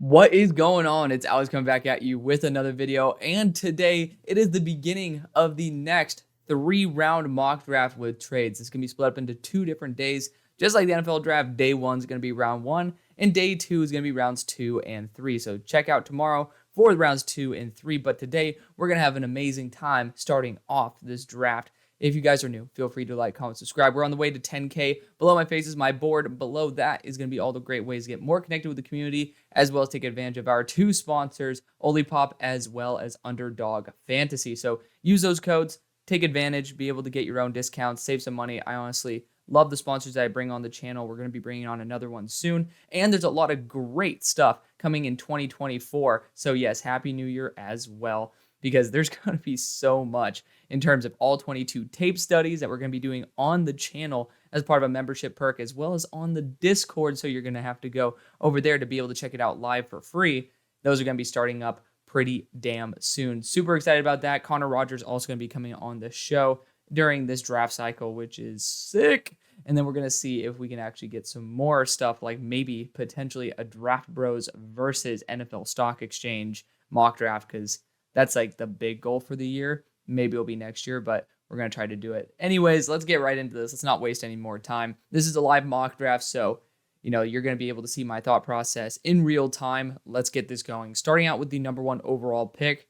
What is going on? It's Alex coming back at you with another video, and today it is the beginning of the next 3-round mock draft with trades. It's going to be split up into 2 different days, just like the NFL draft. Day 1 is going to be round 1, and day 2 is going to be rounds 2 and 3. So check out tomorrow for rounds 2 and 3, but today we're going to have an amazing time starting off this draft. If you guys are new, feel free to like, comment, subscribe. We're on the way to 10K. Below my face is my board. Below that is going to be all the great ways to get more connected with the community, as well as take advantage of our 2 sponsors, Olipop as well as UnderDog Fantasy. So use those codes, take advantage, be able to get your own discounts, save some money. I honestly love the sponsors that I bring on the channel. We're going to be bringing on another one soon. And there's a lot of great stuff coming in 2024. So yes, Happy New Year as well, because there's going to be so much in terms of all 22 tape studies that we're going to be doing on the channel as part of a membership perk, as well as on the Discord. So you're going to have to go over there to be able to check it out live for free. Those are going to be starting up pretty damn soon. Super excited about that. Connor Rogers also going to be coming on the show during this draft cycle, which is sick. And then we're going to see if we can actually get some more stuff, like maybe potentially a Draft Bros versus NFL Stock Exchange mock draft, because that's like the big goal for the year. Maybe it'll be next year, but we're going to try to do it. Anyways, let's get right into this. Let's not waste any more time. This is a live mock draft, so you're going to be able to see my thought process in real time. Let's get this going. Starting out with the number 1 overall pick.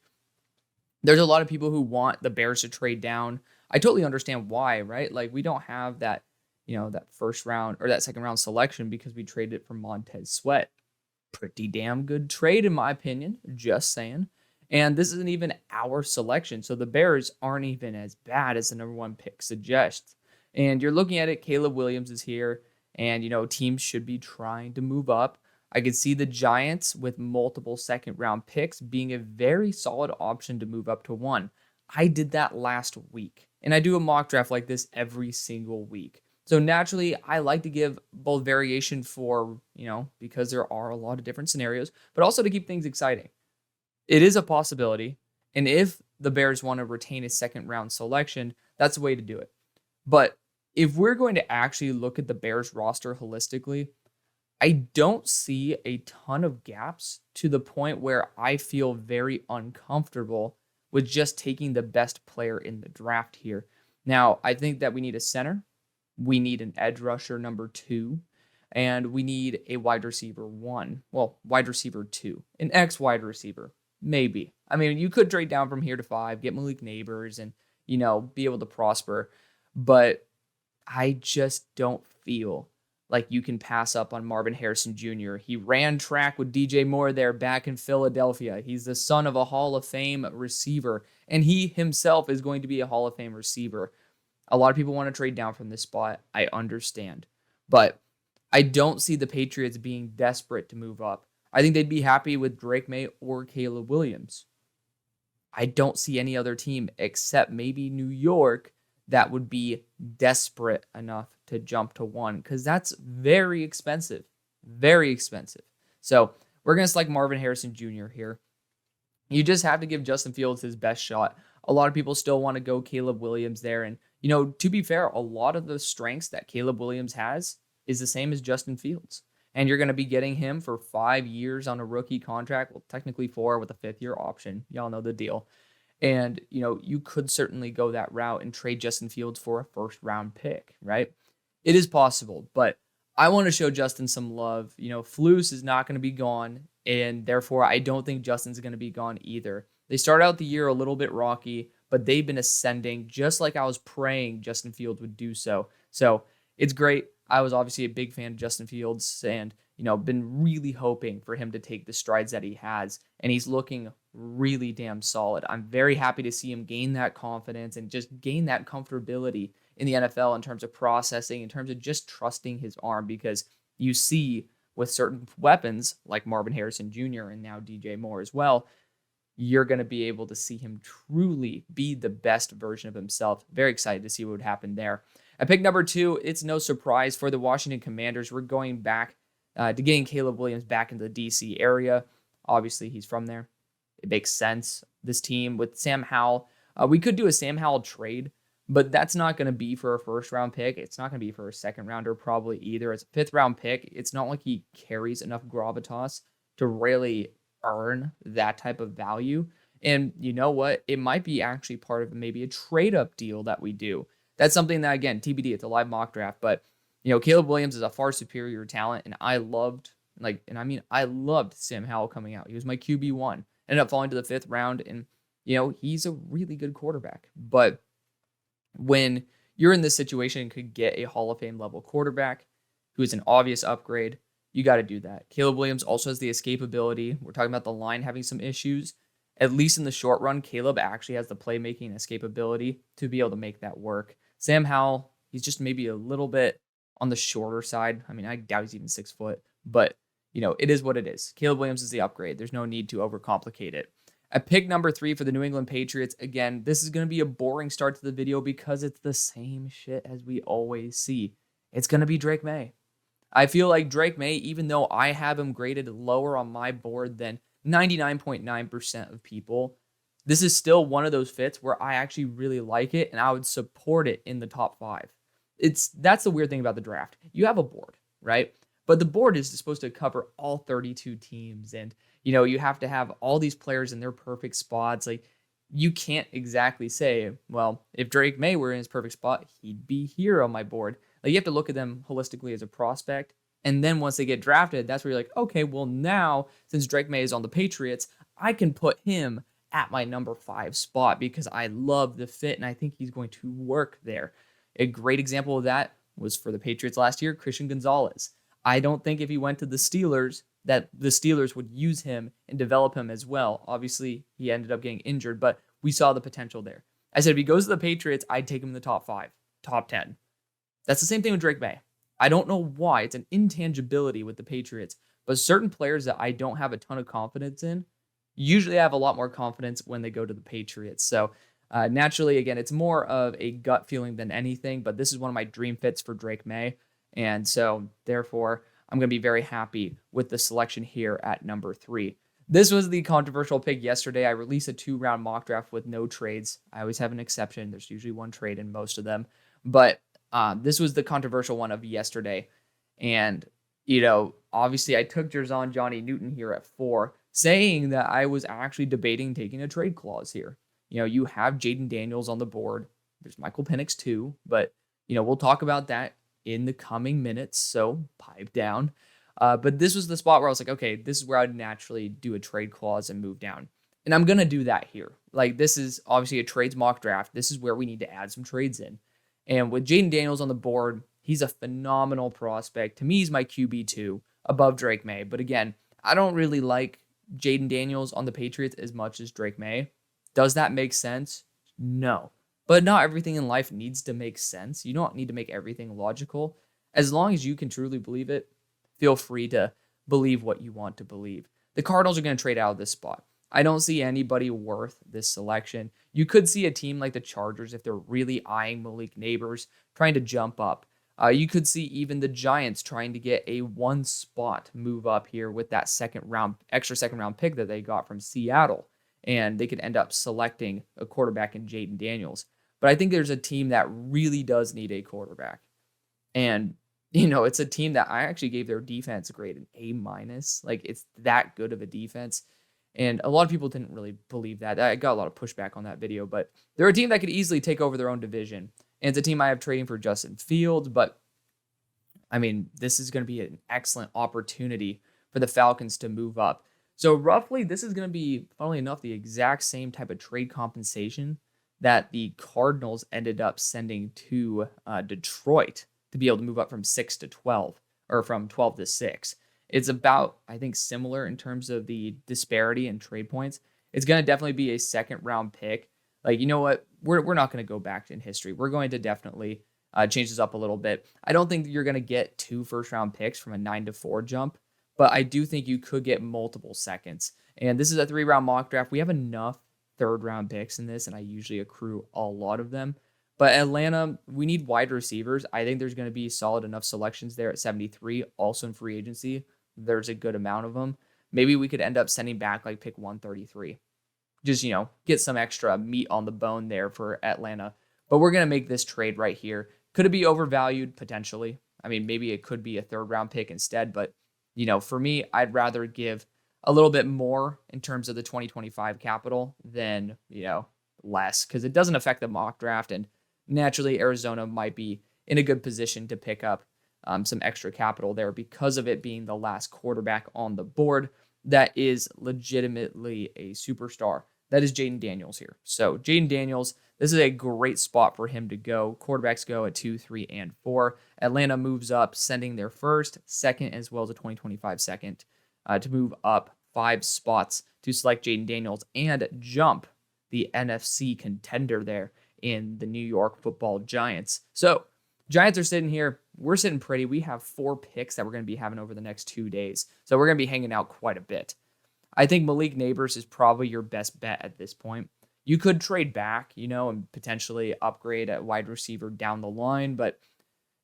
There's a lot of people who want the Bears to trade down. I totally understand why, right? Like, we don't have that, that first round or that second round selection because we traded it for Montez Sweat. Pretty damn good trade, in my opinion. Just saying. And this isn't even our selection, so the Bears aren't even as bad as the number 1 pick suggests. And you're looking at it, Caleb Williams is here, and, teams should be trying to move up. I could see the Giants with multiple second-round picks being a very solid option to move up to 1. I did that last week, and I do a mock draft like this every single week. So naturally, I like to give both variation for, because there are a lot of different scenarios, but also to keep things exciting. It is a possibility, and if the Bears want to retain a second-round selection, that's the way to do it. But if we're going to actually look at the Bears roster holistically, I don't see a ton of gaps to the point where I feel very uncomfortable with just taking the best player in the draft here. Now, I think that we need a center, we need an edge rusher number 2, and we need a wide receiver 1. Well, wide receiver 2, an X wide receiver. Maybe. I mean, you could trade down from here to 5, get Malik Neighbors, and, be able to prosper. But I just don't feel like you can pass up on Marvin Harrison Jr. He ran track with DJ Moore there back in Philadelphia. He's the son of a Hall of Fame receiver, and he himself is going to be a Hall of Fame receiver. A lot of people want to trade down from this spot. I understand. But I don't see the Patriots being desperate to move up. I think they'd be happy with Drake Maye or Caleb Williams. I don't see any other team except maybe New York that would be desperate enough to jump to 1, because that's very expensive. Very expensive. So we're going to select Marvin Harrison Jr. here. You just have to give Justin Fields his best shot. A lot of people still want to go Caleb Williams there. And, to be fair, a lot of the strengths that Caleb Williams has is the same as Justin Fields. And you're going to be getting him for 5 years on a rookie contract. Well, technically 4 with a 5th-year option. Y'all know the deal. And, you could certainly go that route and trade Justin Fields for a first-round pick, right? It is possible, but I want to show Justin some love. Flus is not going to be gone, and therefore I don't think Justin's going to be gone either. They started out the year a little bit rocky, but they've been ascending just like I was praying Justin Fields would do so. So it's great. I was obviously a big fan of Justin Fields and, been really hoping for him to take the strides that he has. And he's looking really damn solid. I'm very happy to see him gain that confidence and just gain that comfortability in the NFL in terms of processing, in terms of just trusting his arm, because you see with certain weapons like Marvin Harrison Jr. and now DJ Moore as well, you're going to be able to see him truly be the best version of himself. Very excited to see what would happen there. At pick number 2, it's no surprise for the Washington Commanders. We're going back to getting Caleb Williams back into the D.C. area. Obviously, he's from there. It makes sense. This team with Sam Howell, we could do a Sam Howell trade, but that's not going to be for a first-round pick. It's not going to be for a second-rounder probably either. It's a fifth-round pick. It's not like he carries enough gravitas to really earn that type of value. And you know what? It might be actually part of maybe a trade up deal that we do. That's something that, again, TBD, it's a live mock draft. But, Caleb Williams is a far superior talent. And I loved, I loved Sam Howell coming out. He was my QB1. Ended up falling to the 5th round. And, he's a really good quarterback. But when you're in this situation and could get a Hall of Fame level quarterback who is an obvious upgrade, you got to do that. Caleb Williams also has the escapability. We're talking about the line having some issues. At least in the short run, Caleb actually has the playmaking escapability to be able to make that work. Sam Howell, he's just maybe a little bit on the shorter side. I doubt he's even 6 foot, but it is what it is. Caleb Williams is the upgrade. There's no need to overcomplicate it. At pick number 3 for the New England Patriots, again, this is going to be a boring start to the video because it's the same shit as we always see. It's going to be Drake Maye. I feel like Drake Maye, even though I have him graded lower on my board than 99.9% of people, this is still one of those fits where I actually really like it and I would support it in the top 5. That's the weird thing about the draft. You have a board, right? But the board is supposed to cover all 32 teams and you have to have all these players in their perfect spots. Like, you can't exactly say, well, if Drake Maye were in his perfect spot, he'd be here on my board. Like, you have to look at them holistically as a prospect. And then once they get drafted, that's where you're like, okay, well now, since Drake Maye is on the Patriots, I can put him at my number 5 spot because I love the fit and I think he's going to work there. A great example of that was for the Patriots last year, Christian Gonzalez. I don't think if he went to the Steelers that the Steelers would use him and develop him as well. Obviously, he ended up getting injured, but we saw the potential there. I said if he goes to the Patriots, I'd take him in the top 5, top 10. That's the same thing with Drake Maye. I don't know why. It's an intangibility with the Patriots, but certain players that I don't have a ton of confidence in usually have a lot more confidence when they go to the Patriots. So naturally, again, it's more of a gut feeling than anything, but this is one of my dream fits for Drake Maye. And so therefore, I'm going to be very happy with the selection here at number 3. This was the controversial pick yesterday. I released a 2-round mock draft with no trades. I always have an exception. There's usually one trade in most of them. But this was the controversial one of yesterday. And, obviously I took Jerzon Johnny Newton here at 4, saying that I was actually debating taking a trade clause here. You have Jayden Daniels on the board. There's Michael Penix too. But, we'll talk about that in the coming minutes, so pipe down. But this was the spot where I was like, okay, this is where I'd naturally do a trade clause and move down. And I'm going to do that here. Like, this is obviously a trades mock draft. This is where we need to add some trades in. And with Jayden Daniels on the board, he's a phenomenal prospect. To me, he's my QB2 above Drake Maye. But again, I don't really like Jayden Daniels on the Patriots as much as Drake Maye. Does that make sense? No. But not everything in life needs to make sense. You don't need to make everything logical. As long as you can truly believe it, feel free to believe what you want to believe. The Cardinals are going to trade out of this spot. I don't see anybody worth this selection. You could see a team like the Chargers, if they're really eyeing Malik Neighbors, trying to jump up. You could see even the Giants trying to get a 1-spot move up here with that extra second round pick that they got from Seattle. And they could end up selecting a quarterback in Jayden Daniels. But I think there's a team that really does need a quarterback. And, it's a team that I actually gave their defense a grade an A-. Like, it's that good of a defense. And a lot of people didn't really believe that. I got a lot of pushback on that video. But they're a team that could easily take over their own division. And it's a team I have trading for Justin Fields. But, this is going to be an excellent opportunity for the Falcons to move up. So roughly, this is going to be, funnily enough, the exact same type of trade compensation that the Cardinals ended up sending to Detroit to be able to move up from 6 to 12, or from 12 to 6. It's about, I think, similar in terms of the disparity in trade points. It's going to definitely be a second-round pick. Like, you know what? We're not going to go back in history. We're going to definitely change this up a little bit. I don't think you're going to get 2 first-round picks from a 9 to 4 jump. But I do think you could get multiple seconds. And this is a 3-round mock draft. We have enough 3rd-round picks in this, and I usually accrue a lot of them. But Atlanta, we need wide receivers. I think there's going to be solid enough selections there at 73. Also in free agency, there's a good amount of them. Maybe we could end up sending back like pick 133. Just, get some extra meat on the bone there for Atlanta. But we're going to make this trade right here. Could it be overvalued? Potentially. Maybe it could be a 3rd-round pick instead, but for me, I'd rather give a little bit more in terms of the 2025 capital than, less, because it doesn't affect the mock draft. And naturally, Arizona might be in a good position to pick up some extra capital there because of it being the last quarterback on the board that is legitimately a superstar. That is Jayden Daniels here. So Jayden Daniels, this is a great spot for him to go. Quarterbacks go at 2, 3, and 4. Atlanta moves up, sending their first, second, as well as a 2025 second to move up 5 spots to select Jayden Daniels and jump the NFC contender there in the New York Football Giants. So Giants are sitting here. We're sitting pretty. We have 4 picks that we're going to be having over the next 2 days. So we're going to be hanging out quite a bit. I think Malik Neighbors is probably your best bet at this point. You could trade back, and potentially upgrade at wide receiver down the line, but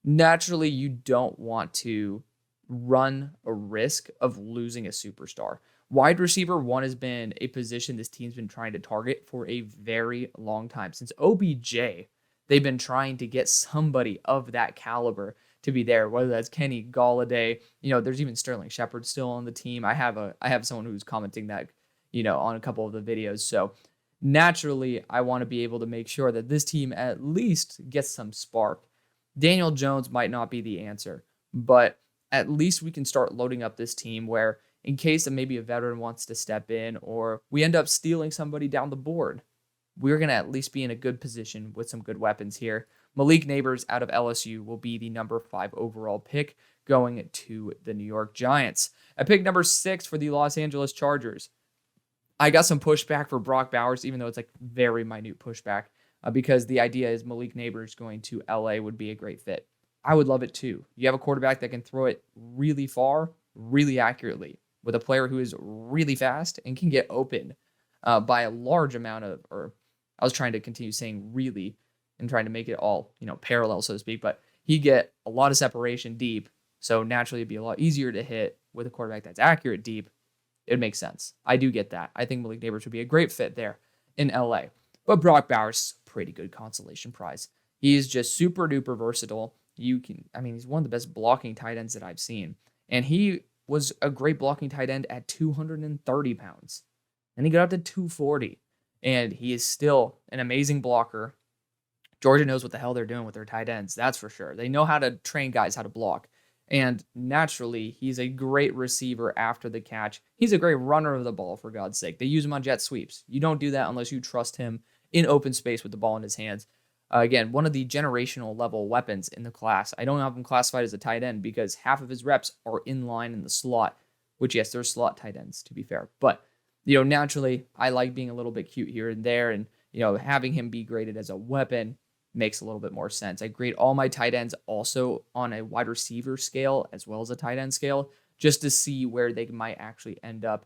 naturally you don't want to run a risk of losing a superstar. Wide receiver 1 has been a position this team's been trying to target for a very long time. Since OBJ, they've been trying to get somebody of that caliber to be there, whether that's Kenny Golladay. There's even Sterling Shepard still on the team. I have someone who's commenting that, on a couple of the videos. So naturally, I want to be able to make sure that this team at least gets some spark. Daniel Jones might not be the answer, but at least we can start loading up this team where, in case that maybe a veteran wants to step in or we end up stealing somebody down the board, we're going to at least be in a good position with some good weapons here. Malik Neighbors out of LSU will be the number 5 overall pick going to the New York Giants. At pick number 6 for the Los Angeles Chargers, I got some pushback for Brock Bowers, even though it's like very minute pushback, because the idea is Malik Neighbors going to LA would be a great fit. I would love it too. You have a quarterback that can throw it really far, really accurately, with a player who is really fast and can get open by a large amount of, or I was trying to continue saying really and trying to make it all, parallel, so to speak, but he get a lot of separation deep. So naturally it'd be a lot easier to hit with a quarterback that's accurate deep. It makes sense. I do get that. I think Malik Neighbors would be a great fit there in LA. But Brock Bowers, pretty good consolation prize. He's just super duper versatile. He's one of the best blocking tight ends that I've seen. And he was a great blocking tight end at 230 pounds. And he got up to 240. And he is still an amazing blocker. Georgia knows what the hell they're doing with their tight ends. That's for sure. They know how to train guys how to block. And naturally, he's a great receiver after the catch. He's a great runner of the ball, for God's sake. They use him on jet sweeps. You don't do that unless you trust him in open space with the ball in his hands. Again, one of the generational level weapons in the class. I don't have him classified as a tight end because half of his reps are in line in the slot, which, yes, there's slot tight ends, to be fair. But, naturally, I like being a little bit cute here and there. And, having him be graded as a weapon makes a little bit more sense. I grade all my tight ends also on a wide receiver scale as well as a tight end scale, just to see where they might actually end up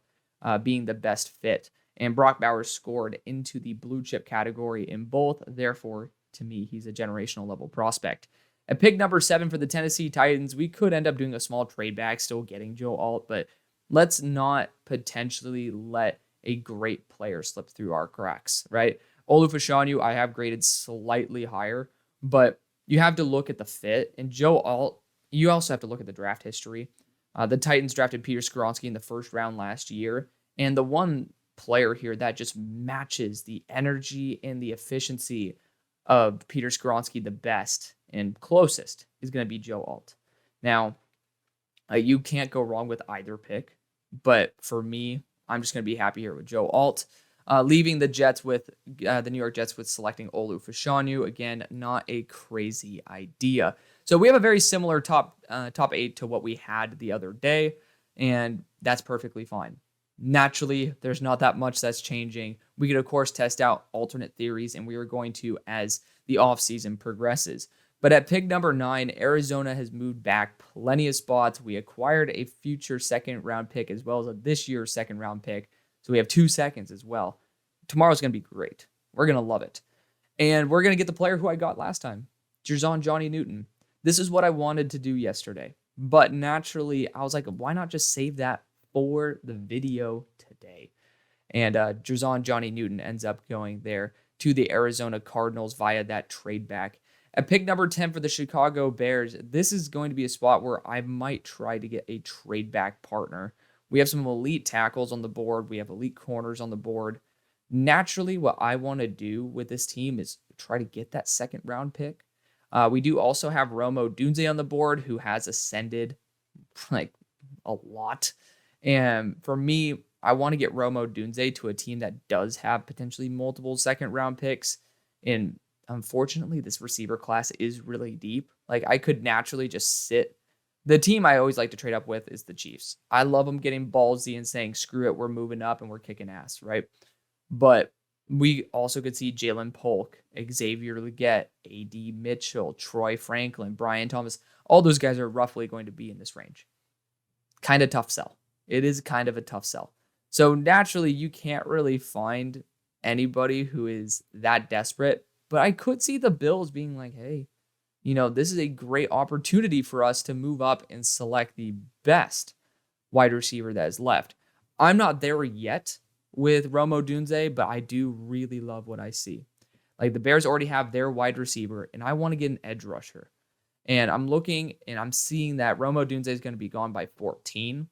being the best fit. And Brock Bowers scored into the blue chip category in both. Therefore, to me, he's a generational level prospect. At pick number 7 for the Tennessee Titans, we could end up doing a small trade back, still getting Joe Alt, but let's not potentially let a great player slip through our cracks, right? Olu Fashanu, I have graded slightly higher, but you have to look at the fit. And Joe Alt, you also have to look at the draft history. The Titans drafted Peter Skoronski in the first round last year, and the one player here that just matches the energy and the efficiency of Peter Skoronski the best and closest is going to be Joe Alt. Now, you can't go wrong with either pick, but for me, I'm just going to be happy here with Joe Alt. Leaving the Jets with the New York Jets with selecting Olu Fashanu. Again, not a crazy idea. So we have a very similar top 8 to what we had the other day, and that's perfectly fine. Naturally, there's not that much that's changing. We could, of course, test out alternate theories, and we are going to as the offseason progresses. But at pick number 9, Arizona has moved back plenty of spots. We acquired a future second-round pick as well as this year's second-round pick. So we have 2 seconds as well. Tomorrow's going to be great. We're going to love it. And we're going to get the player who I got last time, Jerzon Johnny Newton. This is what I wanted to do yesterday. But naturally, I was like, why not just save that for the video today? And Jerzon Johnny Newton ends up going there to the Arizona Cardinals via that trade back. At pick number 10 for the Chicago Bears, this is going to be a spot where I might try to get a trade back partner We have some elite tackles on the board. We have elite corners on the board. Naturally, what I want to do with this team is try to get that second round pick. We do also have Rome Odunze on the board, who has ascended like a lot. And for me, I want to get Rome Odunze to a team that does have potentially multiple second round picks. And unfortunately, this receiver class is really deep. Like, I could naturally just sit. The team I always like to trade up with is the Chiefs. I love them getting ballsy and saying, screw it, we're moving up and we're kicking ass, right? But we also could see Jalen Polk, Xavier Legette, A.D. Mitchell, Troy Franklin, Brian Thomas. All those guys are roughly going to be in this range. Kind of tough sell. It is kind of a tough sell. So naturally, you can't really find anybody who is that desperate. But I could see the Bills being like, hey, this is a great opportunity for us to move up and select the best wide receiver that is left. I'm not there yet with Rome Odunze, but I do really love what I see. Like, the Bears already have their wide receiver, and I want to get an edge rusher. And I'm looking, and I'm seeing that Rome Odunze is going to be gone by 14.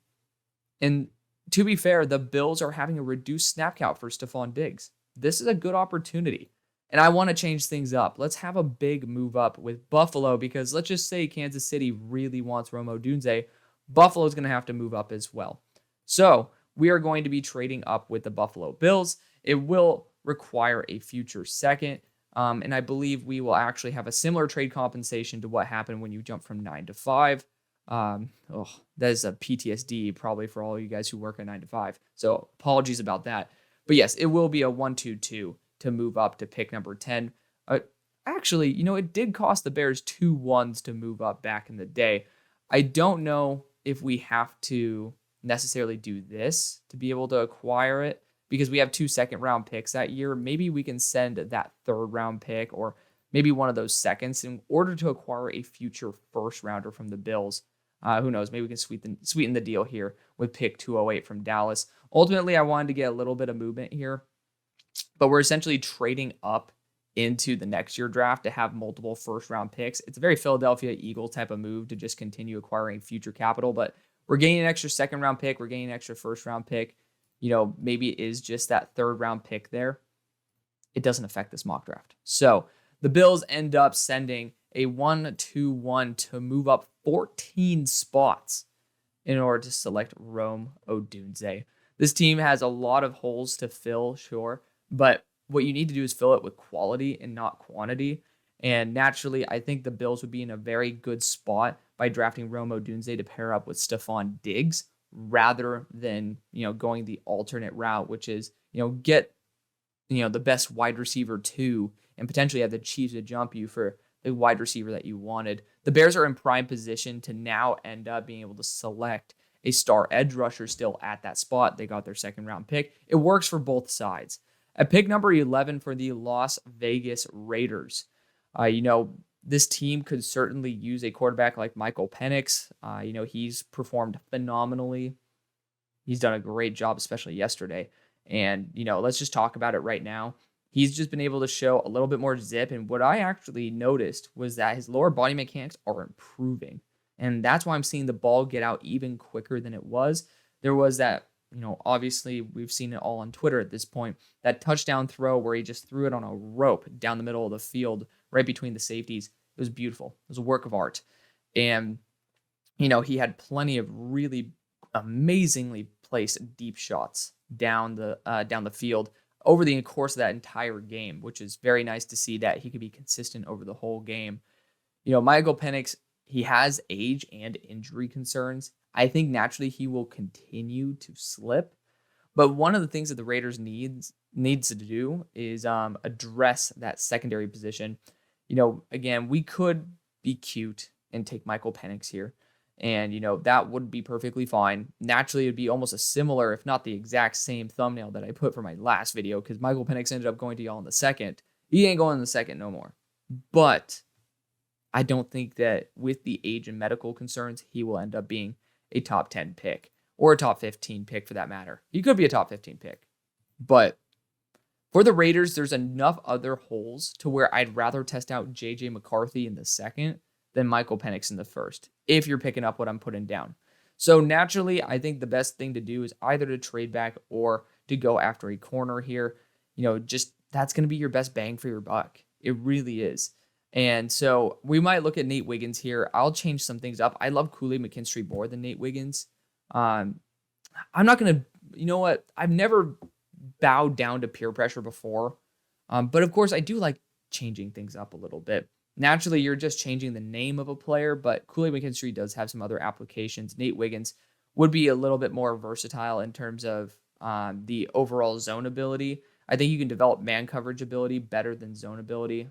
And to be fair, the Bills are having a reduced snap count for Stephon Diggs. This is a good opportunity. And I want to change things up. Let's have a big move up with Buffalo, because let's just say Kansas City really wants Rome Odunze. Buffalo's going to have to move up as well. So we are going to be trading up with the Buffalo Bills. It will require a future second. And I believe we will actually have a similar trade compensation to what happened when you jump from 9 to 5. That is a PTSD probably for all you guys who work a 9 to 5. So apologies about that. But yes, it will be a 1-2-2 to move up to pick number 10. Actually, it did cost the Bears 2 1s to move up back in the day. I don't know if we have to necessarily do this to be able to acquire it, because we have 2 second-round picks that year. Maybe we can send that third-round pick or maybe one of those seconds in order to acquire a future first-rounder from the Bills. Who knows? Maybe we can sweeten the deal here with pick 208 from Dallas. Ultimately, I wanted to get a little bit of movement here, but we're essentially trading up into the next year draft to have multiple first-round picks. It's a very Philadelphia Eagle type of move to just continue acquiring future capital, but we're getting an extra second-round pick. We're getting an extra first-round pick. Maybe it is just that third-round pick there. It doesn't affect this mock draft. So the Bills end up sending a 1-2-1 to move up 14 spots in order to select Rome Odunze. This team has a lot of holes to fill, sure, but what you need to do is fill it with quality and not quantity. And naturally, I think the Bills would be in a very good spot by drafting Rome Odunze to pair up with Stephon Diggs, rather than, going the alternate route, which is, get, the best wide receiver 2 and potentially have the Chiefs to jump you for the wide receiver that you wanted. The Bears are in prime position to now end up being able to select a star edge rusher still at that spot. They got their second round pick. It works for both sides. At pick number 11 for the Las Vegas Raiders, this team could certainly use a quarterback like Michael Penix. He's performed phenomenally. He's done a great job, especially yesterday. And, let's just talk about it right now. He's just been able to show a little bit more zip. And what I actually noticed was that his lower body mechanics are improving. And that's why I'm seeing the ball get out even quicker than it was. There was that, obviously we've seen it all on Twitter at this point, that touchdown throw where he just threw it on a rope down the middle of the field, right between the safeties. It was beautiful. It was a work of art. And, he had plenty of really amazingly placed deep shots down the field over the course of that entire game, which is very nice to see that he could be consistent over the whole game. Michael Penix, he has age and injury concerns. I think naturally he will continue to slip. But one of the things that the Raiders needs to do is address that secondary position. Again, we could be cute and take Michael Penix here. And, that would be perfectly fine. Naturally, it would be almost a similar, if not the exact same thumbnail that I put for my last video, because Michael Penix ended up going to y'all in the second. He ain't going in the second no more. But I don't think that with the age and medical concerns, he will end up being a top 10 pick or a top 15 pick for that matter. He could be a top 15 pick. But for the Raiders, there's enough other holes to where I'd rather test out J.J. McCarthy in the second than Michael Penix in the first, if you're picking up what I'm putting down. So naturally, I think the best thing to do is either to trade back or to go after a corner here. Just that's going to be your best bang for your buck. It really is. And so we might look at Nate Wiggins here. I'll change some things up. I love Kool-Aid McKinstry more than Nate Wiggins. I'm not going to, you know what? I've never bowed down to peer pressure before. But of course, I do like changing things up a little bit. Naturally, you're just changing the name of a player, but Kool-Aid McKinstry does have some other applications. Nate Wiggins would be a little bit more versatile in terms of the overall zone ability. I think you can develop man coverage ability better than zone ability.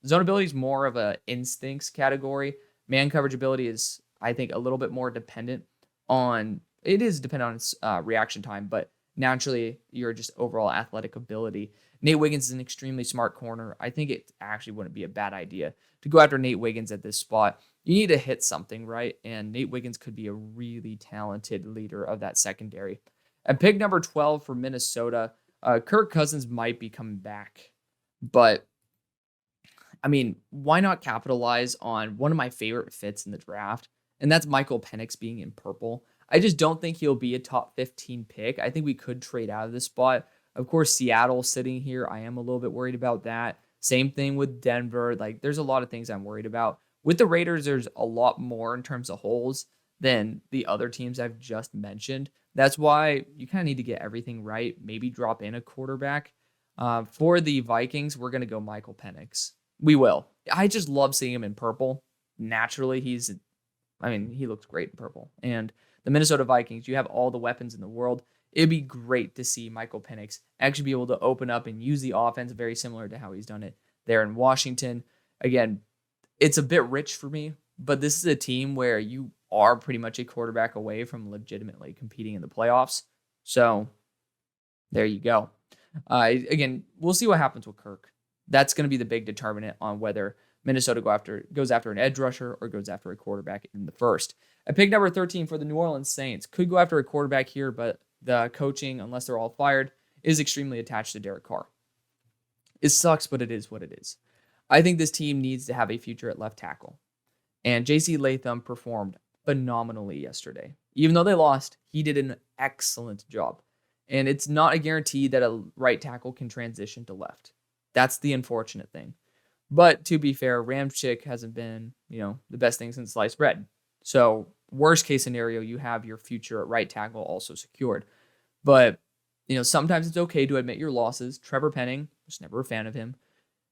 Zone ability is more of a instincts category. Man coverage ability is, I think, a little bit more dependent on reaction time, but naturally your just overall athletic ability. Nate Wiggins is an extremely smart corner. I think it actually wouldn't be a bad idea to go after Nate Wiggins at this spot. You need to hit something, right? And Nate Wiggins could be a really talented leader of that secondary. At pick number 12 for Minnesota, Kirk Cousins might be coming back, but I mean, why not capitalize on one of my favorite fits in the draft? And that's Michael Penix being in purple. I just don't think he'll be a top 15 pick. I think we could trade out of this spot. Of course, Seattle sitting here, I am a little bit worried about that. Same thing with Denver. Like, there's a lot of things I'm worried about. With the Raiders, there's a lot more in terms of holes than the other teams I've just mentioned. That's why you kind of need to get everything right. Maybe drop in a quarterback. For the Vikings, we're going to go Michael Penix. We will. I just love seeing him in purple. Naturally, he looks great in purple. And the Minnesota Vikings, you have all the weapons in the world. It'd be great to see Michael Penix actually be able to open up and use the offense very similar to how he's done it there in Washington. Again, it's a bit rich for me, but this is a team where you are pretty much a quarterback away from legitimately competing in the playoffs. So there you go. Again, we'll see what happens with Kirk. That's going to be the big determinant on whether Minnesota goes after an edge rusher or goes after a quarterback in the first. At pick number 13 for the New Orleans Saints, could go after a quarterback here, but the coaching, unless they're all fired, is extremely attached to Derek Carr. It sucks, but it is what it is. I think this team needs to have a future at left tackle. And J.C. Latham performed phenomenally yesterday. Even though they lost, he did an excellent job. And it's not a guarantee that a right tackle can transition to left. That's the unfortunate thing. But to be fair, Ramczyk hasn't been, the best thing since sliced bread. So worst case scenario, you have your future at right tackle also secured. But, sometimes it's okay to admit your losses. Trevor Penning, was never a fan of him.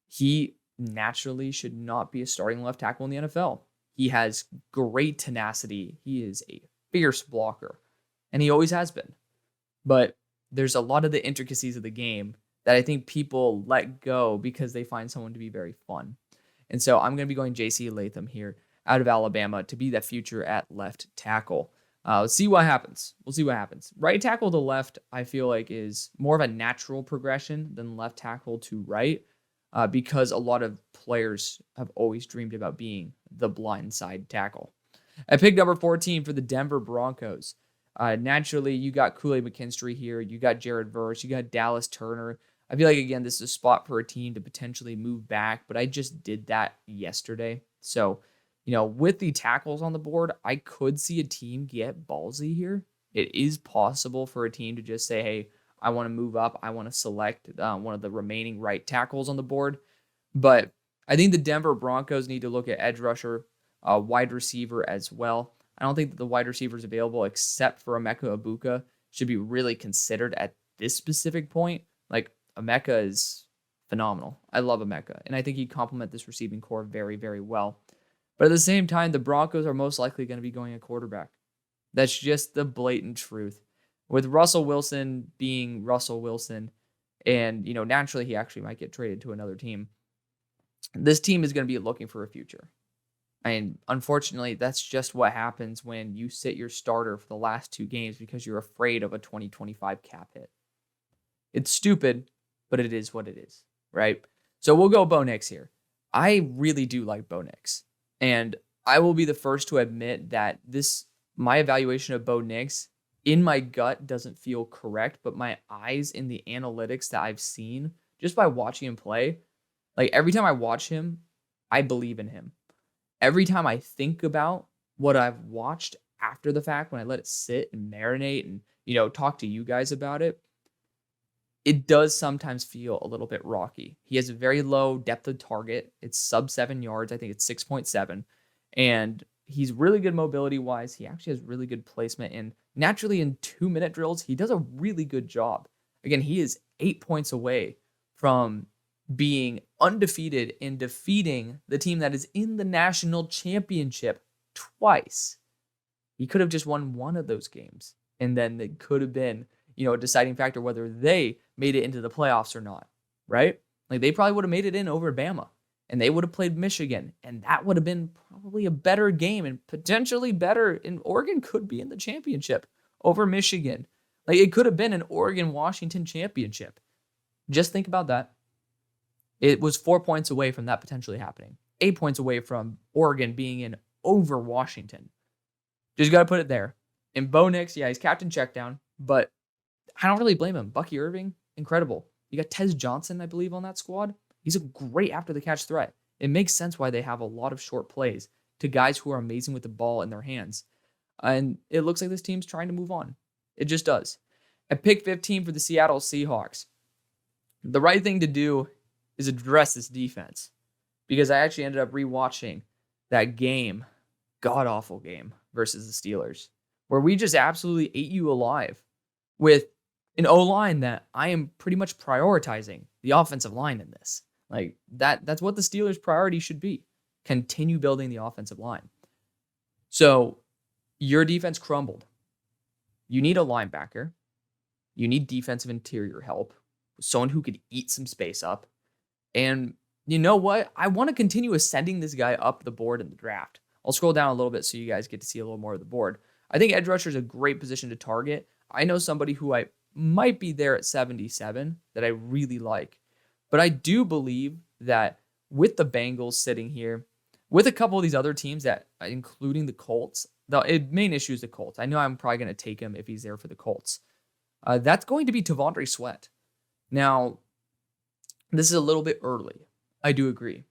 He naturally should not be a starting left tackle in the NFL. He has great tenacity. He is a fierce blocker, and he always has been. But there's a lot of the intricacies of the game that I think people let go because they find someone to be very fun. And so I'm going to be going J.C. Latham here out of Alabama to be that future at left tackle. Let's see what happens. We'll see what happens. Right tackle to left, I feel like, is more of a natural progression than left tackle to right because a lot of players have always dreamed about being the blind side tackle. At pick number 14 for the Denver Broncos, naturally, you got Kool-Aid McKinstry here. You got Jared Verse. You got Dallas Turner. I feel like, again, this is a spot for a team to potentially move back, but I just did that yesterday. So, with the tackles on the board, I could see a team get ballsy here. It is possible for a team to just say, hey, I want to move up. I want to select one of the remaining right tackles on the board. But I think the Denver Broncos need to look at edge rusher, wide receiver as well. I don't think that the wide receivers available, except for Emeka Egbuka, should be really considered at this specific point. Like, Emeka is phenomenal. I love Emeka, and I think he'd complement this receiving core very, very well. But at the same time, the Broncos are most likely going to be going a quarterback. That's just the blatant truth. With Russell Wilson being Russell Wilson, and, naturally he actually might get traded to another team, this team is going to be looking for a future. And unfortunately, that's just what happens when you sit your starter for the last 2 games because you're afraid of a 2025 cap hit. It's stupid, but it is what it is, right? So we'll go Bo Nix here. I really do like Bo Nix. And I will be the first to admit that my evaluation of Bo Nix in my gut doesn't feel correct, but my eyes in the analytics that I've seen just by watching him play, like every time I watch him, I believe in him. Every time I think about what I've watched, after the fact when I let it sit and marinate and, talk to you guys about it, it does sometimes feel a little bit rocky. He has a very low depth of target. It's sub 7 yards. I think it's 6.7. And he's really good mobility-wise. He actually has really good placement. And naturally, in 2-minute drills, he does a really good job. Again, he is 8 points away from being undefeated and defeating the team that is in the national championship twice. He could have just won one of those games. And then it could have been, a deciding factor whether they made it into the playoffs or not, right? Like, they probably would have made it in over Bama, and they would have played Michigan, and that would have been probably a better game and potentially better. And Oregon could be in the championship over Michigan. Like, it could have been an Oregon-Washington championship. Just think about that. It was 4 points away from that potentially happening. 8 points away from Oregon being in over Washington. Just got to put it there. And Bo Nix, yeah, he's captain checkdown, but I don't really blame him. Bucky Irving, incredible. You got Tez Johnson, I believe, on that squad. He's a great after-the-catch threat. It makes sense why they have a lot of short plays to guys who are amazing with the ball in their hands. And it looks like this team's trying to move on. It just does. At pick 15 for the Seattle Seahawks, the right thing to do is address this defense, because I actually ended up rewatching that game, god-awful game, versus the Steelers, where we just absolutely ate you alive with an O-line that I am pretty much prioritizing the offensive line in this. Like, that's what the Steelers' priority should be. Continue building the offensive line. So, your defense crumbled. You need a linebacker. You need defensive interior help. Someone who could eat some space up. And you know what? I want to continue ascending this guy up the board in the draft. I'll scroll down a little bit so you guys get to see a little more of the board. I think edge rusher is a great position to target. I know somebody who I might be there at 77 that I really like. But I do believe that with the Bengals sitting here, with a couple of these other teams, that including the Colts, the main issue is the Colts. I know I'm probably going to take him if he's there for the Colts. That's going to be T'Vondre Sweat. Now, this is a little bit early. I do agree.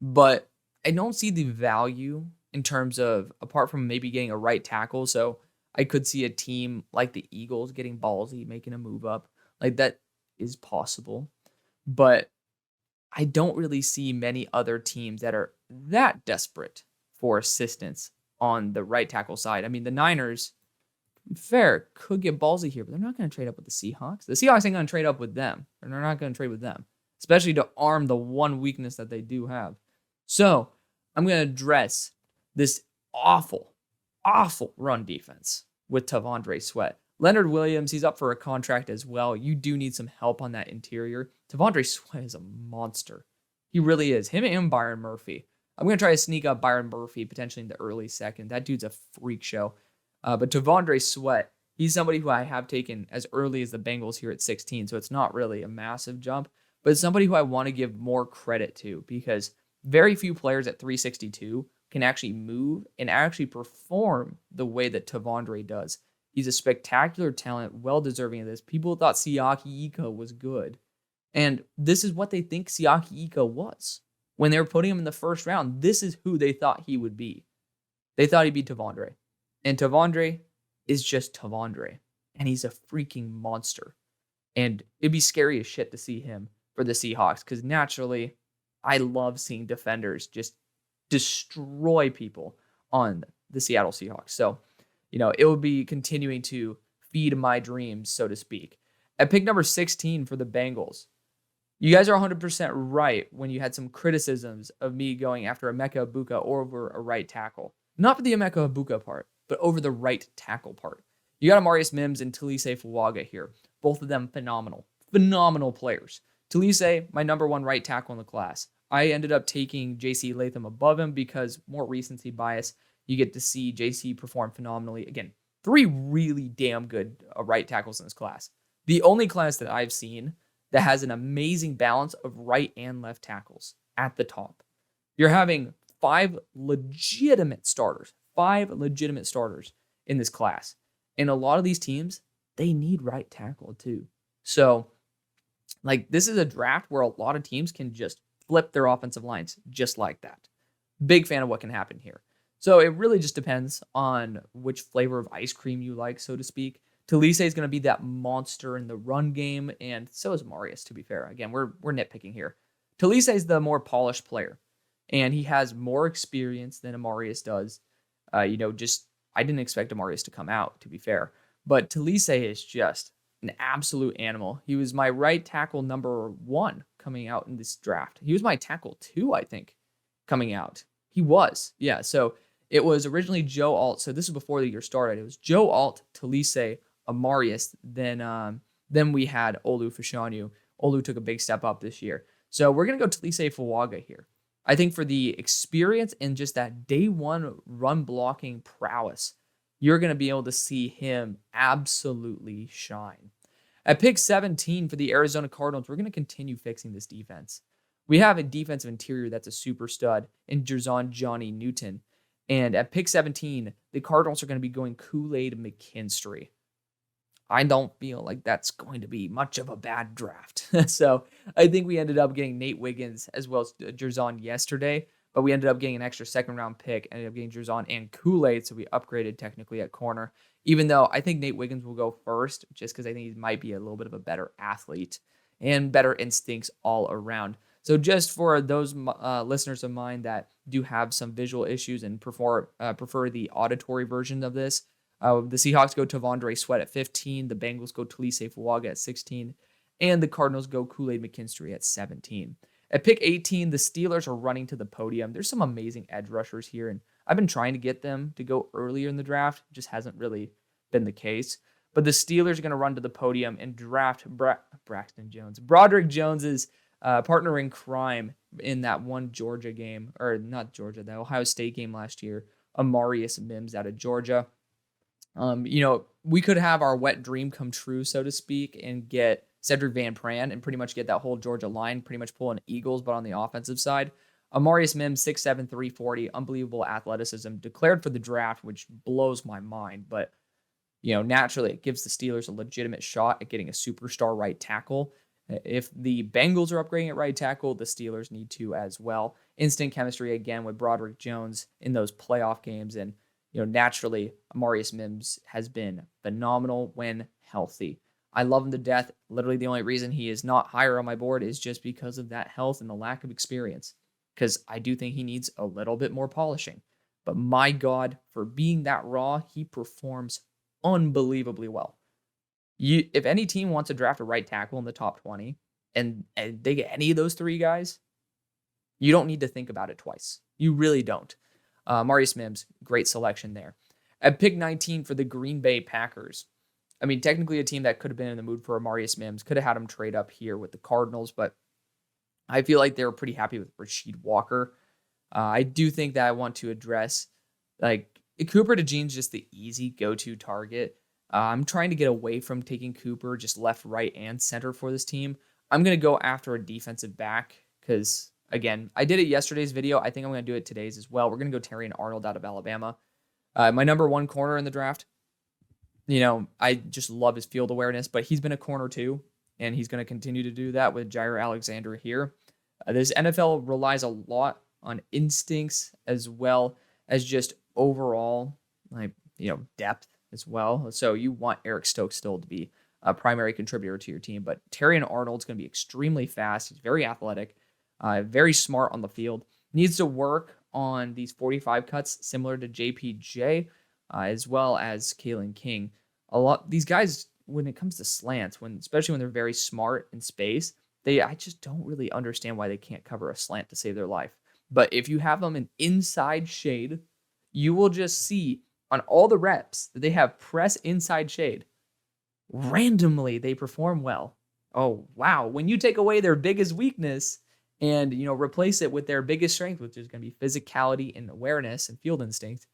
But I don't see the value in terms of, apart from maybe getting a right tackle. So I could see a team like the Eagles getting ballsy, making a move up. Like, that is possible. But I don't really see many other teams that are that desperate for assistance on the right tackle side. I mean, the Niners, to be fair, could get ballsy here, but they're not going to trade up with the Seahawks. The Seahawks ain't going to trade up with them, and they're not going to trade with them, especially to arm the one weakness that they do have. So I'm going to address this awful run defense with T'Vondre Sweat. Leonard Williams, he's up for a contract as well. You do need some help on that interior. T'Vondre Sweat is a monster. He really is. Him and Byron Murphy. I'm going to try to sneak up Byron Murphy potentially in the early second. That dude's a freak show. But T'Vondre Sweat, he's somebody who I have taken as early as the Bengals here at 16, so it's not really a massive jump, but it's somebody who I want to give more credit to, because very few players at 362 can actually move and actually perform the way that T'Vondre does. He's a spectacular talent, well-deserving of this. People thought Siaki Ika was good. And this is what they think Siaki Ika was. When they were putting him in the first round, this is who they thought he would be. They thought he'd be T'Vondre. And T'Vondre is just T'Vondre. And he's a freaking monster. And it'd be scary as shit to see him for the Seahawks, because naturally, I love seeing defenders just destroy people on the Seattle Seahawks. So, it will be continuing to feed my dreams, so to speak. At pick number 16 for the Bengals, you guys are 100% right when you had some criticisms of me going after Emeka Egbuka over a right tackle. Not for the Emeka Egbuka part, but over the right tackle part. You got Amarius Mims and Talise Fuaga here. Both of them phenomenal. Phenomenal players. Talise, my number one right tackle in the class. I ended up taking JC Latham above him because more recency bias. You get to see JC perform phenomenally. Again, 3 really damn good right tackles in this class. The only class that I've seen that has an amazing balance of right and left tackles at the top. You're having 5 legitimate starters. 5 legitimate starters in this class. And a lot of these teams, they need right tackle too. So, this is a draft where a lot of teams can just flip their offensive lines just like that. Big fan of what can happen here. So it really just depends on which flavor of ice cream you like, so to speak. Talise is going to be that monster in the run game, and so is Marius, to be fair. Again, we're nitpicking here. Talise is the more polished player, and he has more experience than Amarius does. Just I didn't expect Amarius to come out, to be fair. But Talise is just an absolute animal. He was my right tackle number 1 coming out in this draft. He was my tackle 2, I think, coming out. He was. Yeah, so it was originally Joe Alt. So this is before the year started. It was Joe Alt, Talise, Amarius. Then we had Olu Fashanu. Olu took a big step up this year. So we're going to go Talise Fuaga here. I think for the experience and just that day one run blocking prowess, you're going to be able to see him absolutely shine. At pick 17 for the Arizona Cardinals, we're going to continue fixing this defense. We have a defensive interior that's a super stud in Jerzon Johnny Newton. And at pick 17, the Cardinals are going to be going Kool-Aid McKinstry. I don't feel like that's going to be much of a bad draft. So I think we ended up getting Nate Wiggins as well as Jerzon yesterday, but we ended up getting an extra second-round pick, ended up getting Jerzon and Kool-Aid, so we upgraded technically at corner, even though I think Nate Wiggins will go first just because I think he might be a little bit of a better athlete and better instincts all around. So just for those listeners of mine that do have some visual issues and prefer the auditory version of this, the Seahawks go Tavondre Sweat at 15, the Bengals go Talise Fuaga at 16, and the Cardinals go Kool-Aid McKinstry at 17. At pick 18, the Steelers are running to the podium. There's some amazing edge rushers here, and I've been trying to get them to go earlier in the draft. It just hasn't really been the case. But the Steelers are going to run to the podium and draft Braxton Jones. Broderick Jones's partner in crime in that one Georgia game, or not Georgia, the Ohio State game last year, Amarius Mims out of Georgia. We could have our wet dream come true, so to speak, and get Cedric Van Pran and pretty much get that whole Georgia line, pretty much pulling Eagles, but on the offensive side. Amarius Mims, 6'7", 340, unbelievable athleticism, declared for the draft, which blows my mind. But, naturally, it gives the Steelers a legitimate shot at getting a superstar right tackle. If the Bengals are upgrading at right tackle, the Steelers need to as well. Instant chemistry, again, with Broderick Jones in those playoff games. And, naturally, Amarius Mims has been phenomenal when healthy. I love him to death. Literally, the only reason he is not higher on my board is just because of that health and the lack of experience. Because I do think he needs a little bit more polishing. But my God, for being that raw, he performs unbelievably well. If any team wants to draft a right tackle in the top 20, and they get any of those 3 guys, you don't need to think about it twice. You really don't. Amarius Mims, great selection there. At pick 19 for the Green Bay Packers. I mean, technically a team that could have been in the mood for Amarius Mims, could have had him trade up here with the Cardinals, but I feel like they were pretty happy with Rasheed Walker. I do think that I want to address, Cooper DeJean's just the easy go-to target. I'm trying to get away from taking Cooper just left, right, and center for this team. I'm going to go after a defensive back because, again, I did it yesterday's video. I think I'm going to do it today's as well. We're going to go Terrion Arnold out of Alabama. My number 1 corner in the draft. I just love his field awareness, but he's been a corner too, and he's going to continue to do that with Jair Alexander here. This NFL relies a lot on instincts as well as just overall, depth as well. So you want Eric Stokes still to be a primary contributor to your team, but Terrion Arnold's going to be extremely fast. He's very athletic, very smart on the field. Needs to work on these 45 cuts similar to JPJ, as well as Kalen King. These guys, when it comes to slants, especially when they're very smart in space, I just don't really understand why they can't cover a slant to save their life. But if you have them in inside shade, you will just see on all the reps that they have press inside shade. Randomly, they perform well. Oh, wow. When you take away their biggest weakness and, replace it with their biggest strength, which is going to be physicality and awareness and field instinct,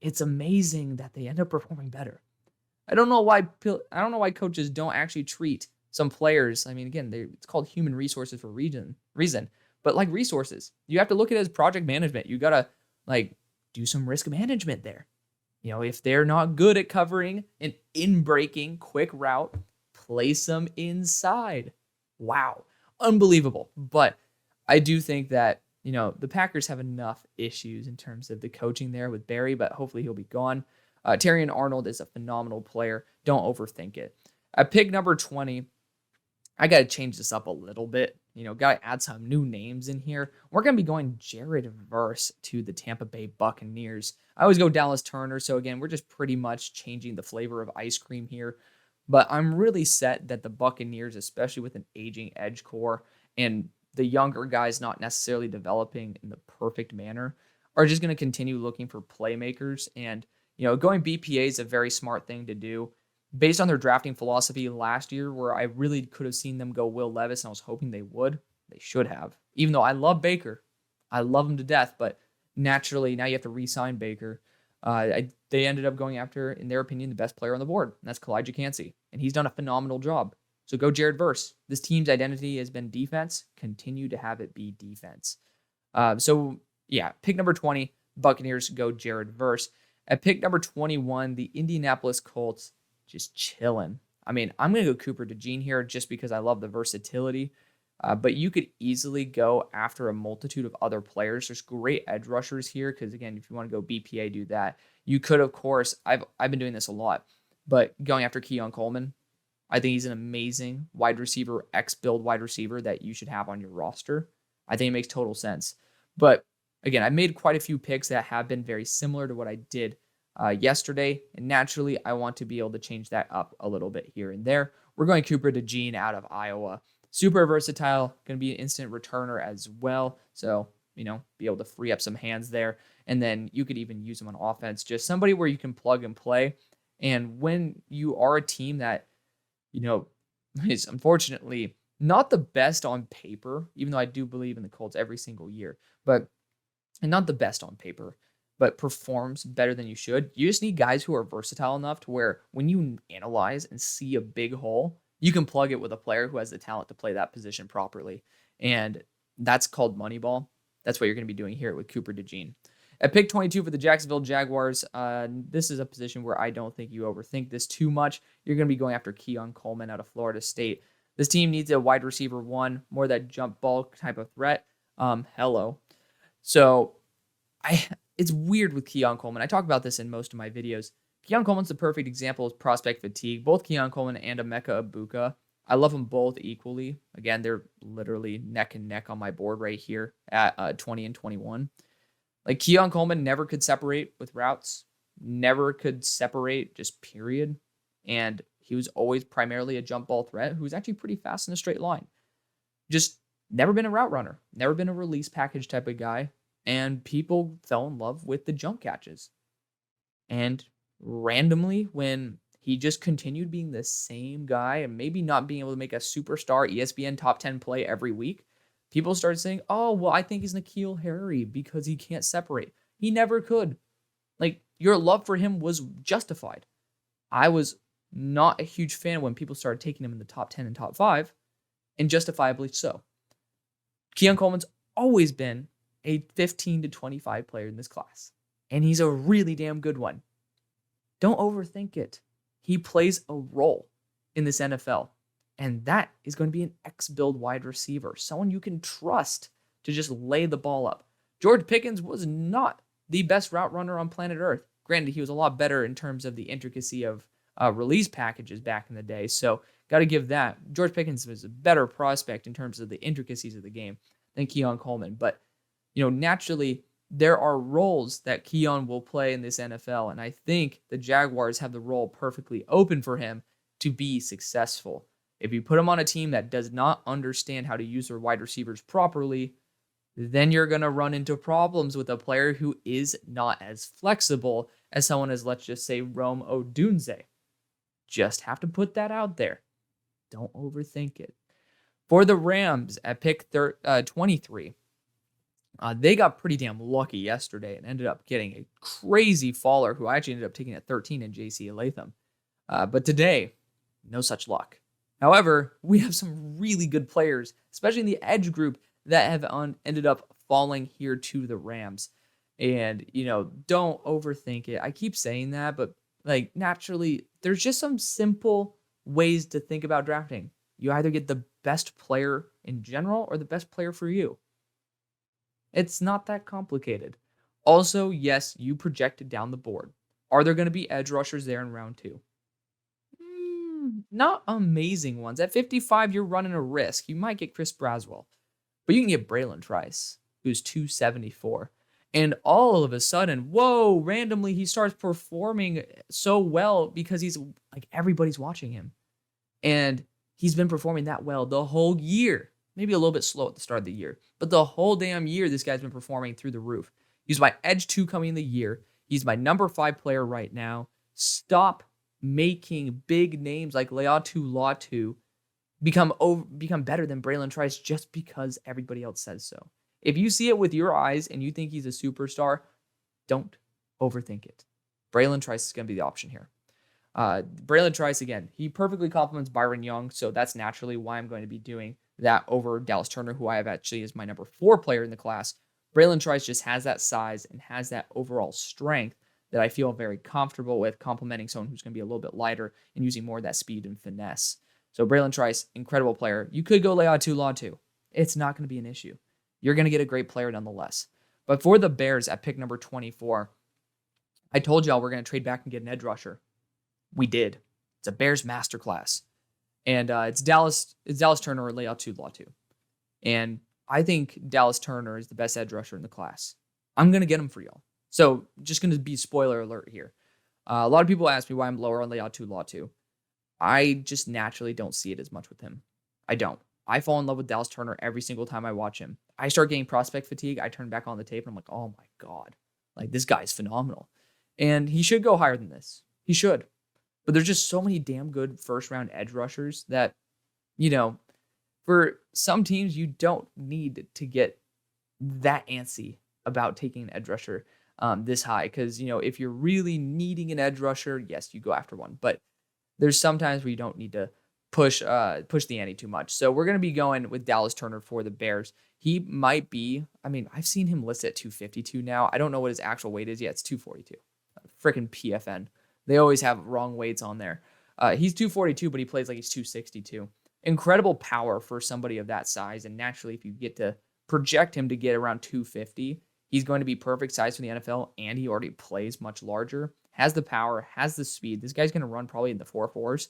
it's amazing that they end up performing better. I don't know why coaches don't actually treat some players. I mean, again, it's called human resources for reason. But like resources, you have to look at it as project management. You got to do some risk management there. If they're not good at covering an in-breaking quick route, place them inside. Wow. Unbelievable. But I do think that, the Packers have enough issues in terms of the coaching there with Barry, but hopefully he'll be gone. Terrion Arnold is a phenomenal player. Don't overthink it. At pick number 20, I got to change this up a little bit. Got to add some new names in here. We're going to be going Jared Verse to the Tampa Bay Buccaneers. I always go Dallas Turner, so again, we're just pretty much changing the flavor of ice cream here. But I'm really set that the Buccaneers, especially with an aging edge core and the younger guys not necessarily developing in the perfect manner, are just going to continue looking for playmakers. And, going BPA is a very smart thing to do. Based on their drafting philosophy last year, where I really could have seen them go Will Levis, and I was hoping they would. They should have. Even though I love Baker. I love him to death, but naturally, now you have to re-sign Baker. They ended up going after, in their opinion, the best player on the board, and that's Kalijah Cansey. And he's done a phenomenal job. So go Jared Verse. This team's identity has been defense. Continue to have it be defense. Pick number 20, Buccaneers go Jared Verse. At pick number 21, the Indianapolis Colts just chilling. I mean, I'm going to go Cooper DeJean here just because I love the versatility. But you could easily go after a multitude of other players. There's great edge rushers here because, again, if you want to go BPA, do that. You could, of course, I've been doing this a lot, but going after Keon Coleman, I think he's an amazing wide receiver, X-build wide receiver that you should have on your roster. I think it makes total sense. But, again, I made quite a few picks that have been very similar to what I did yesterday, and naturally, I want to be able to change that up a little bit here and there. We're going Cooper DeJean out of Iowa. Super versatile, going to be an instant returner as well. So, be able to free up some hands there. And then you could even use him on offense. Just somebody where you can plug and play. And when you are a team that, is unfortunately not the best on paper, even though I do believe in the Colts every single year, and not the best on paper, but performs better than you should. You just need guys who are versatile enough to where when you analyze and see a big hole, you can plug it with a player who has the talent to play that position properly. And that's called Moneyball. That's what you're going to be doing here with Cooper DeJean. At pick 22 for the Jacksonville Jaguars, this is a position where I don't think you overthink this too much. You're going to be going after Keon Coleman out of Florida State. This team needs a wide receiver one, more that jump ball type of threat. So it's weird with Keon Coleman. I talk about this in most of my videos. Keon Coleman's the perfect example of prospect fatigue. Both Keon Coleman and Emeka Egbuka, I love them both equally. Again, they're literally neck and neck on my board right here at 20 and 21. Like, Keon Coleman never could separate with routes, never could separate, just period. And he was always primarily a jump ball threat who was actually pretty fast in a straight line. Just never been a route runner, never been a release package type of guy. And people fell in love with the jump catches. And randomly, when he just continued being the same guy and maybe not being able to make a superstar ESPN top 10 play every week, people started saying, oh, well, I think he's N'Keal Harry because he can't separate. He never could. Like, your love for him was justified. I was not a huge fan when people started taking him in the top 10 and top 5, and justifiably so. Keon Coleman's always been a 15 to 25 player in this class, and he's a really damn good one. Don't overthink it. He plays a role in this NFL, and that is going to be an X-build wide receiver, someone you can trust to just lay the ball up. George Pickens was not the best route runner on planet Earth. Granted, he was a lot better in terms of the intricacy of release packages back in the day, so got to give that. George Pickens was a better prospect in terms of the intricacies of the game than Keon Coleman, but naturally, there are roles that Keon will play in this NFL, and I think the Jaguars have the role perfectly open for him to be successful. If you put him on a team that does not understand how to use their wide receivers properly, then you're going to run into problems with a player who is not as flexible as someone as, let's just say, Rome Odunze. Just have to put that out there. Don't overthink it. For the Rams at pick 23, they got pretty damn lucky yesterday and ended up getting a crazy faller who I actually ended up taking at 13 in J.C. Latham. But today, no such luck. However, we have some really good players, especially in the edge group, that have ended up falling here to the Rams. And, don't overthink it. I keep saying that, but naturally, there's just some simple ways to think about drafting. You either get the best player in general or the best player for you. It's not that complicated. Also, yes, you projected down the board. Are there going to be edge rushers there in round 2? Not amazing ones. At 55, you're running a risk. You might get Chris Braswell, but you can get Braylon Trice, who's 274. And all of a sudden, whoa, randomly he starts performing so well because he's like everybody's watching him. And he's been performing that well the whole year. Maybe a little bit slow at the start of the year, but the whole damn year, this guy's been performing through the roof. He's my edge 2 coming in the year. He's my number 5 player right now. Stop making big names like Leatu Latu become better than Braylon Trice just because everybody else says so. If you see it with your eyes and you think he's a superstar, don't overthink it. Braylon Trice is going to be the option here. Braylon Trice, again, he perfectly complements Byron Young, so that's naturally why I'm going to be doing that over Dallas Turner, who I have actually as my number 4 player in the class. Braylon Trice just has that size and has that overall strength that I feel very comfortable with complementing someone who's going to be a little bit lighter and using more of that speed and finesse. So Braylon Trice, incredible player. You could go Leatu Latu. It's not going to be an issue. You're going to get a great player nonetheless. But for the Bears at pick number 24, I told y'all we're going to trade back and get an edge rusher. We did. It's a Bears masterclass. And it's Dallas Turner or Leatu Latu. And I think Dallas Turner is the best edge rusher in the class. I'm going to get him for y'all. So just going to be spoiler alert here. A lot of people ask me why I'm lower on Leatu Latu. I just naturally don't see it as much with him. I don't. I fall in love with Dallas Turner every single time I watch him. I start getting prospect fatigue. I turn back on the tape and I'm like, oh my God. Like, this guy's phenomenal. And he should go higher than this. He should. But there's just so many damn good first round edge rushers that, for some teams, you don't need to get that antsy about taking an edge rusher this high. Because, if you're really needing an edge rusher, yes, you go after one. But there's sometimes where you don't need to push the ante too much. So we're going to be going with Dallas Turner for the Bears. He might be, I've seen him listed at 252 now. I don't know what his actual weight is yet. It's 242. Freaking PFN. They always have wrong weights on there. He's 242, but he plays like he's 262. Incredible power for somebody of that size. And naturally, if you get to project him to get around 250, he's going to be perfect size for the NFL, and he already plays much larger. Has the power, has the speed. This guy's going to run probably in the 4.4s.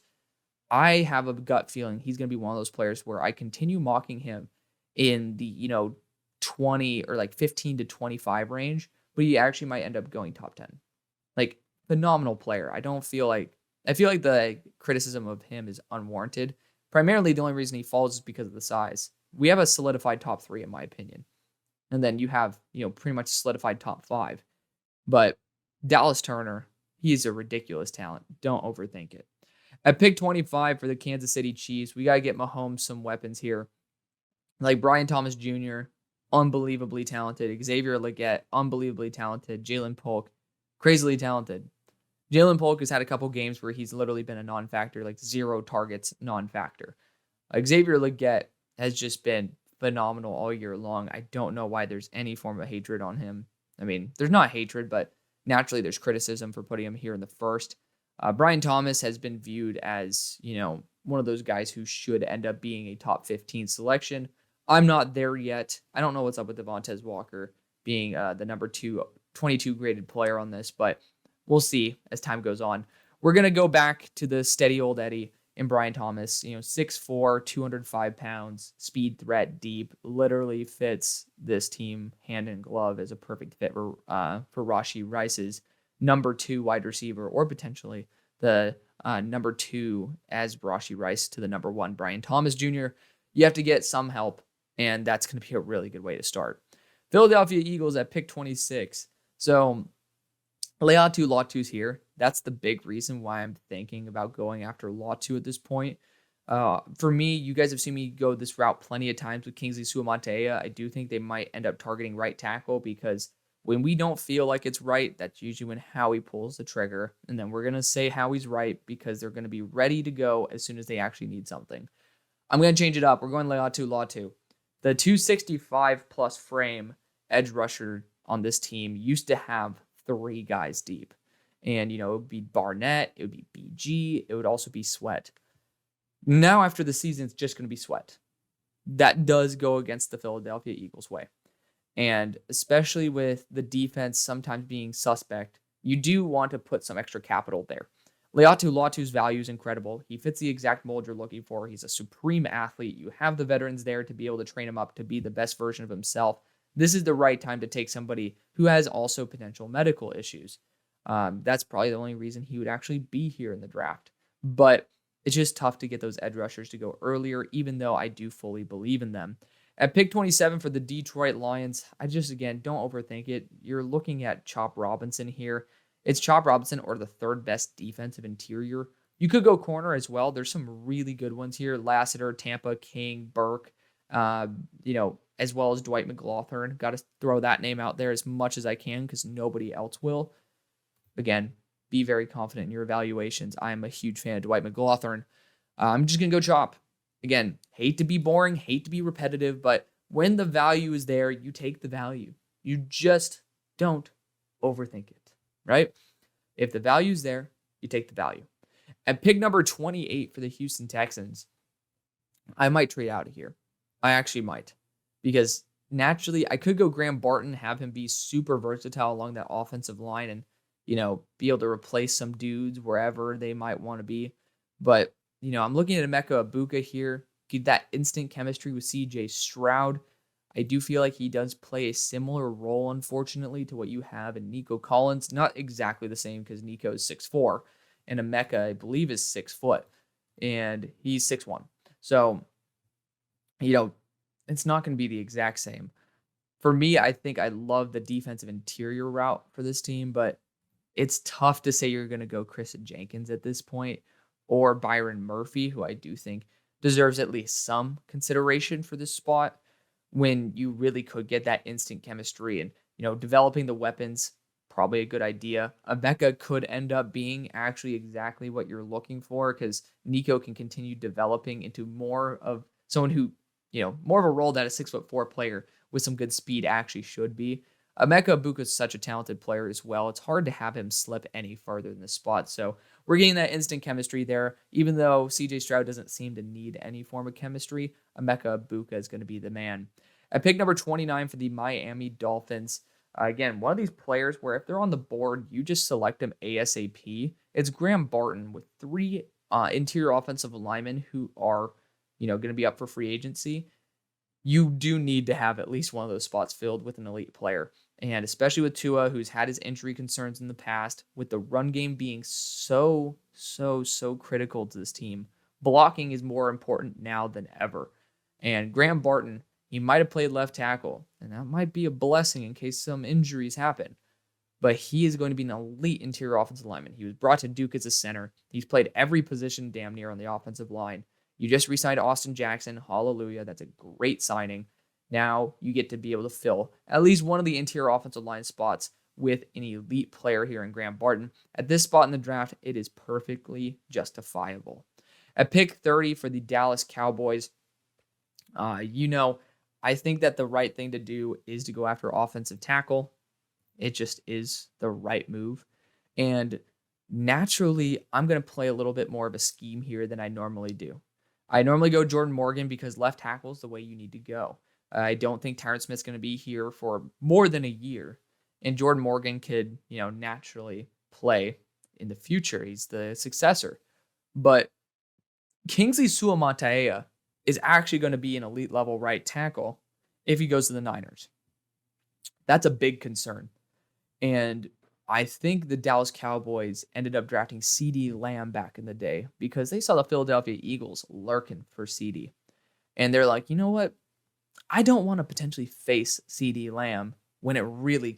I have a gut feeling he's going to be one of those players where I continue mocking him in the, 20 or like 15 to 25 range, but he actually might end up going top 10. Like, phenomenal player. I feel like the criticism of him is unwarranted. Primarily, the only reason he falls is because of the size. We have a solidified top 3, in my opinion. And then you have, pretty much solidified top 5. But Dallas Turner, he's a ridiculous talent. Don't overthink it. At pick 25 for the Kansas City Chiefs, we got to get Mahomes some weapons here. Like Brian Thomas Jr., unbelievably talented. Xavier Legette, unbelievably talented. Jalen Polk, crazily talented. Jalen Polk has had a couple games where he's literally been a non-factor, like 0 targets, non-factor. Xavier Legette has just been phenomenal all year long. I don't know why there's any form of hatred on him. There's not hatred, but naturally there's criticism for putting him here in the first. Brian Thomas has been viewed as, one of those guys who should end up being a top 15 selection. I'm not there yet. I don't know what's up with Devontae Walker being the number 22 graded player on this, but we'll see as time goes on. We're going to go back to the steady old Eddie in Brian Thomas, 6'4", 205 pounds, speed threat deep, literally fits this team hand in glove as a perfect fit for Rashee Rice's number 2 wide receiver, or potentially the number 2 as Rashee Rice to the number 1 Brian Thomas Jr. You have to get some help, and that's going to be a really good way to start. Philadelphia Eagles at pick 26. So Leatu Latu's here. That's the big reason why I'm thinking about going after Latu at this point. For me, you guys have seen me go this route plenty of times with Kingsley Sumataia. I do think they might end up targeting right tackle because when we don't feel like it's right, that's usually when Howie pulls the trigger. And then we're going to say Howie's right because they're going to be ready to go as soon as they actually need something. I'm going to change it up. We're going Leatu Latu. The 265 plus frame edge rusher on this team used to have 3 guys deep. And, it would be Barnett, it would be BG, it would also be Sweat. Now, after the season, it's just going to be Sweat. That does go against the Philadelphia Eagles way. And especially with the defense sometimes being suspect, you do want to put some extra capital there. Leatu Latu's value is incredible. He fits the exact mold you're looking for. He's a supreme athlete. You have the veterans there to be able to train him up to be the best version of himself. This is the right time to take somebody who has also potential medical issues. That's probably the only reason he would actually be here in the draft. But it's just tough to get those edge rushers to go earlier, even though I do fully believe in them. At pick 27 for the Detroit Lions, I just, again, don't overthink it. You're looking at Chop Robinson here. It's Chop Robinson or the third best defensive interior. You could go corner as well. There's some really good ones here. Lassiter, Tampa, King, Burke, as well as Dwight McLaughlin. Got to throw that name out there as much as I can because nobody else will. Again, be very confident in your evaluations. I am a huge fan of Dwight McLaughlin. I'm just going to go Chop. Again, hate to be boring, hate to be repetitive, but when the value is there, you take the value. You just don't overthink it, right? If the value is there, you take the value. At pick number 28 for the Houston Texans, I might trade out of here. I actually might. Because naturally, I could go Graham Barton, have him be super versatile along that offensive line and, be able to replace some dudes wherever they might want to be. But, I'm looking at Emeka Egbuka here. Get that instant chemistry with CJ Stroud. I do feel like he does play a similar role, unfortunately, to what you have in Nico Collins. Not exactly the same because Nico is 6'4", and Emeka, I believe, is 6 foot, and he's 6'1". So, it's not going to be the exact same. For me, I think I love the defensive interior route for this team, but it's tough to say you're going to go Chris Jenkins at this point or Byron Murphy, who I do think deserves at least some consideration for this spot when you really could get that instant chemistry and, developing the weapons, probably a good idea. Emeka could end up being actually exactly what you're looking for because Nico can continue developing into more of someone who, more of a role that a 6'4" player with some good speed actually should be. Emeka Egbuka is such a talented player as well. It's hard to have him slip any further in this spot. So we're getting that instant chemistry there. Even though CJ Stroud doesn't seem to need any form of chemistry, Emeka Egbuka is going to be the man. At pick number 29 for the Miami Dolphins, again, one of these players where if they're on the board, you just select them ASAP. It's Graham Barton with 3 interior offensive linemen who are, going to be up for free agency. You do need to have at least one of those spots filled with an elite player. And especially with Tua, who's had his injury concerns in the past, with the run game being so critical to this team, blocking is more important now than ever. And Graham Barton, he might have played left tackle, and that might be a blessing in case some injuries happen. But he is going to be an elite interior offensive lineman. He was brought to Duke as a center. He's played every position damn near on the offensive line. You just re-signed Austin Jackson. Hallelujah. That's a great signing. Now you get to be able to fill at least one of the interior offensive line spots with an elite player here in Graham Barton. At this spot in the draft, it is perfectly justifiable. At pick 30 for the Dallas Cowboys, I think that the right thing to do is to go after offensive tackle. It just is the right move. And naturally, I'm going to play a little bit more of a scheme here than I normally do. I normally go Jordan Morgan because left tackle is the way you need to go. I don't think Tyron Smith's going to be here for more than a year. And Jordan Morgan could, naturally play in the future. He's the successor. But Kingsley Sumataia is actually going to be an elite level right tackle if he goes to the Niners. That's a big concern. And I think the Dallas Cowboys ended up drafting CeeDee Lamb back in the day because they saw the Philadelphia Eagles lurking for CeeDee. And they're like, you know what? I don't want to potentially face CeeDee Lamb when it really